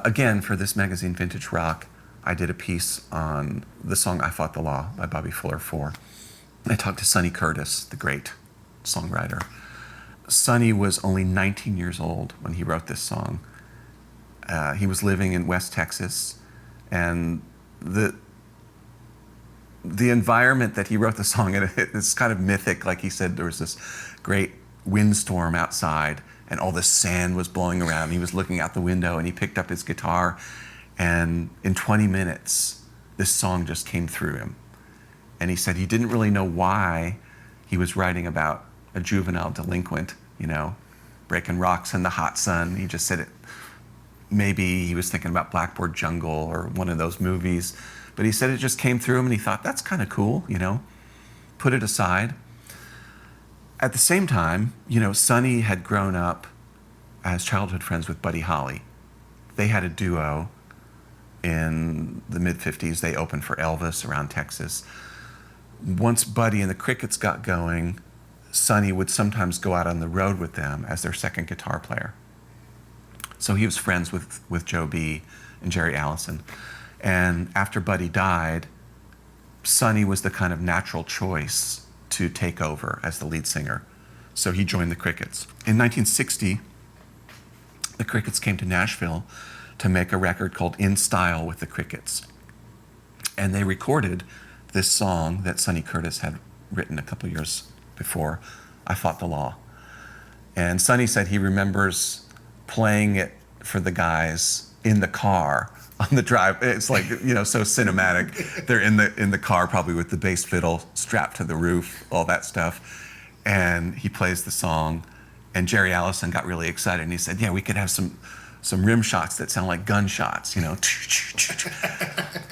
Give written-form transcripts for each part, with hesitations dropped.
Again, for this magazine, Vintage Rock, I did a piece on the song I Fought the Law by Bobby Fuller 4. I talked to Sonny Curtis, the great songwriter. Sonny was only 19 years old when he wrote this song. He was living in West Texas, and the environment that he wrote the song in, it's kind of mythic. Like he said, there was this great windstorm outside, and all this sand was blowing around. He was looking out the window, and he picked up his guitar, and in 20 minutes, this song just came through him. And he said he didn't really know why he was writing about a juvenile delinquent, you know, breaking rocks in the hot sun. He just said it. Maybe he was thinking about Blackboard Jungle or one of those movies. But he said it just came through him, and he thought, that's kind of cool, you know, put it aside. At the same time, you know, Sonny had grown up as childhood friends with Buddy Holly. They had a duo in the mid-50s. They opened for Elvis around Texas. Once Buddy and the Crickets got going, Sonny would sometimes go out on the road with them as their second guitar player. So he was friends with Joe B. and Jerry Allison. And after Buddy died, Sonny was the kind of natural choice to take over as the lead singer. So he joined the Crickets. In 1960, the Crickets came to Nashville to make a record called In Style with the Crickets. And they recorded this song that Sonny Curtis had written a couple years before, I Fought the Law. And Sonny said he remembers playing it for the guys in the car on the drive. It's like, you know, so cinematic. They're in the car probably with the bass fiddle strapped to the roof, all that stuff. And he plays the song, and Jerry Allison got really excited, and he said, yeah, we could have some rim shots that sound like gunshots, you know.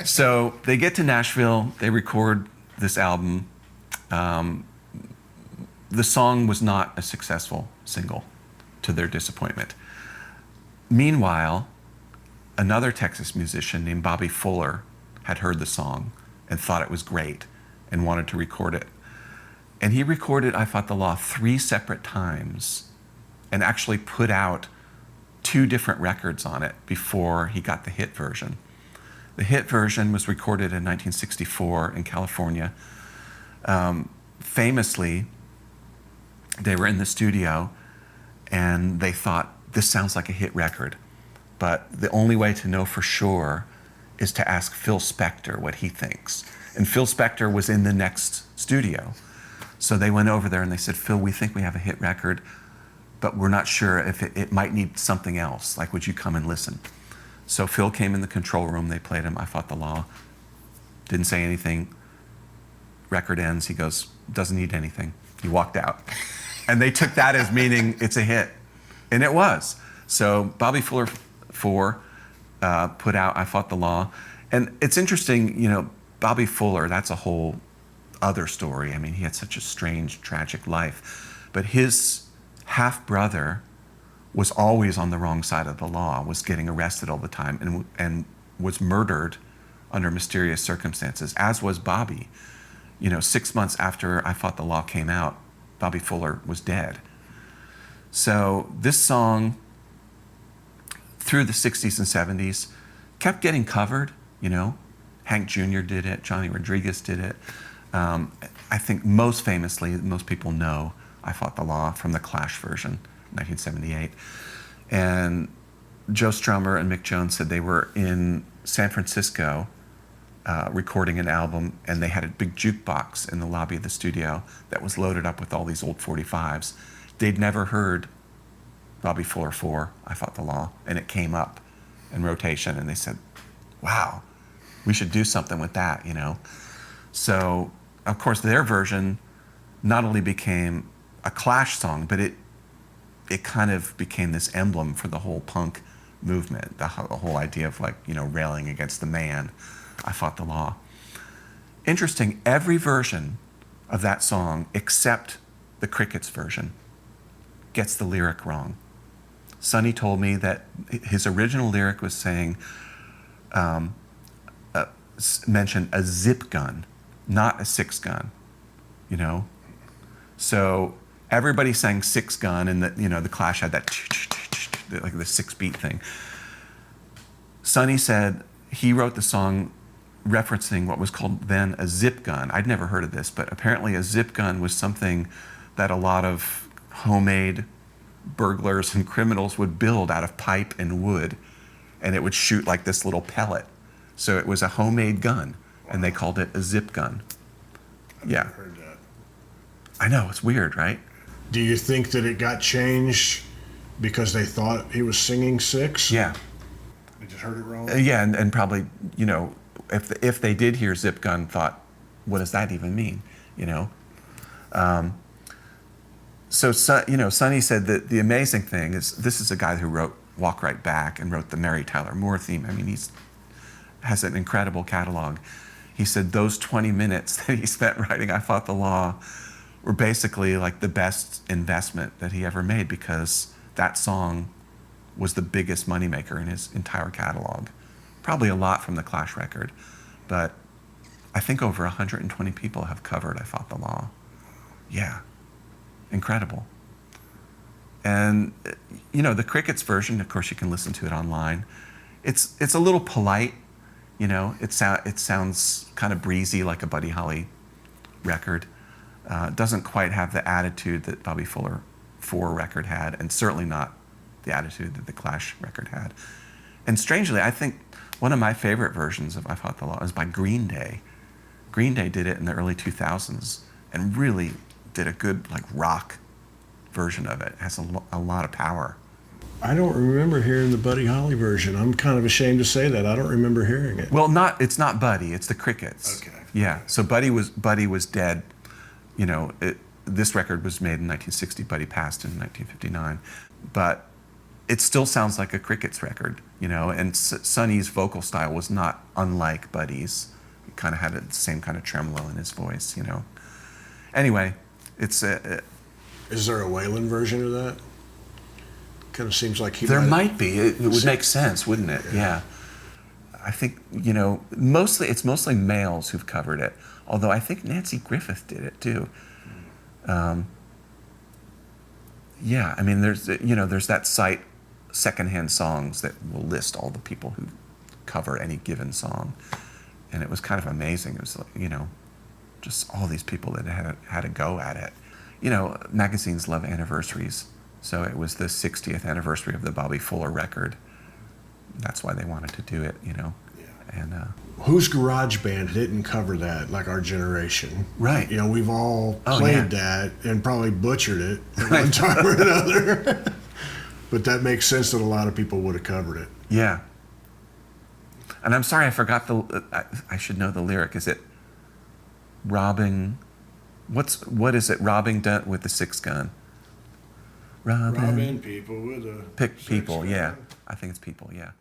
So they get to Nashville, they record this album. The song was not a successful single, to their disappointment. Meanwhile, another Texas musician named Bobby Fuller had heard the song and thought it was great and wanted to record it. And he recorded I Fought the Law 3 separate times and actually put out 2 different records on it before he got the hit version. The hit version was recorded in 1964 in California. Famously, they were in the studio and they thought, this sounds like a hit record. But the only way to know for sure is to ask Phil Spector what he thinks. And Phil Spector was in the next studio. So they went over there and they said, Phil, we think we have a hit record, but we're not sure if it might need something else. Like, would you come and listen? So Phil came in the control room, they played him I Fought the Law, didn't say anything. Record ends, he goes, doesn't need anything. He walked out. And they took that as meaning it's a hit. And it was. So Bobby Fuller 4 put out I Fought the Law. And it's interesting, you know, Bobby Fuller, that's a whole other story. I mean, he had such a strange, tragic life. But his half-brother was always on the wrong side of the law, was getting arrested all the time, and was murdered under mysterious circumstances, as was Bobby. You know, 6 months after I Fought the Law came out, Bobby Fuller was dead. So this song, through the 60s and 70s, kept getting covered, you know. Hank Jr. did it, Johnny Rodriguez did it. I think most famously, most people know I Fought the Law from the Clash version, 1978. And Joe Strummer and Mick Jones said they were in San Francisco recording an album, and they had a big jukebox in the lobby of the studio that was loaded up with all these old 45s. They'd never heard Bobby Fuller 4, I Fought the Law, and it came up in rotation, and they said, wow, we should do something with that, you know. So, of course, their version not only became a Clash song, but it kind of became this emblem for the whole punk movement, the whole idea of, like, you know, railing against the man, I Fought the Law. Interesting, every version of that song, except the Crickets version, gets the lyric wrong. Sonny told me that his original lyric was saying, mention a zip gun, not a 6-gun, you know? So everybody sang 6-gun, and the Clash had that, like the 6-beat thing. Sonny said he wrote the song referencing what was called then a zip gun. I'd never heard of this, but apparently a zip gun was something that a lot of homemade burglars and criminals would build out of pipe and wood, and it would shoot like this little pellet. So it was a homemade gun, and they called it a zip gun. I've never heard that. I know, it's weird, right? Do you think that it got changed because they thought he was singing 6? Yeah. They just heard it wrong? Yeah, and probably, you know, if they did hear zip gun, thought, what does that even mean, you know? So, you know, Sonny said that the amazing thing is, this is a guy who wrote Walk Right Back and wrote the Mary Tyler Moore theme. I mean, has an incredible catalog. He said those 20 minutes that he spent writing I Fought the Law were basically like the best investment that he ever made, because that song was the biggest moneymaker in his entire catalog. Probably a lot from the Clash record, but I think over 120 people have covered I Fought the Law. Yeah, incredible. And, you know, the Crickets version, of course, you can listen to it online. It's a little polite, you know. It sounds kind of breezy, like a Buddy Holly record. Doesn't quite have the attitude that Bobby Fuller 4 record had, and certainly not the attitude that the Clash record had. And strangely, I think one of my favorite versions of I Fought the Law is by Green Day. Green Day did it in the early 2000s and really did a good like rock version of it. It has a lot of power. I don't remember hearing the Buddy Holly version. I'm kind of ashamed to say that. I don't remember hearing it. Well, it's not Buddy, it's the Crickets. Okay. Yeah, so Buddy was dead. You know, this record was made in 1960. Buddy passed in 1959. But it still sounds like a Crickets record, you know, and Sonny's vocal style was not unlike Buddy's. He kind of had the same kind of tremolo in his voice, you know. Anyway, it's... Is there a Waylon version of that? Kind of seems like there might be. It would make sense, wouldn't it? Yeah. I think, you know, it's mostly males who've covered it, although I think Nancy Griffith did it too. Yeah, I mean, there's that site, Secondhand Songs, that will list all the people who cover any given song, and it was kind of amazing. It was, you know, just all these people that had a go at it. You know, magazines love anniversaries, so it was the 60th anniversary of the Bobby Fuller record. That's why they wanted to do it, you know. Yeah. And whose garage band didn't cover that, like our generation? Right. You know, we've all played that and probably butchered it at one time or another. But that makes sense that a lot of people would have covered it. Yeah. And I'm sorry, I forgot I should know the lyric. Is it robbing? What is it? Robbing with the 6 gun. Robbing people with a pick people. gun. Yeah, I think it's people. Yeah.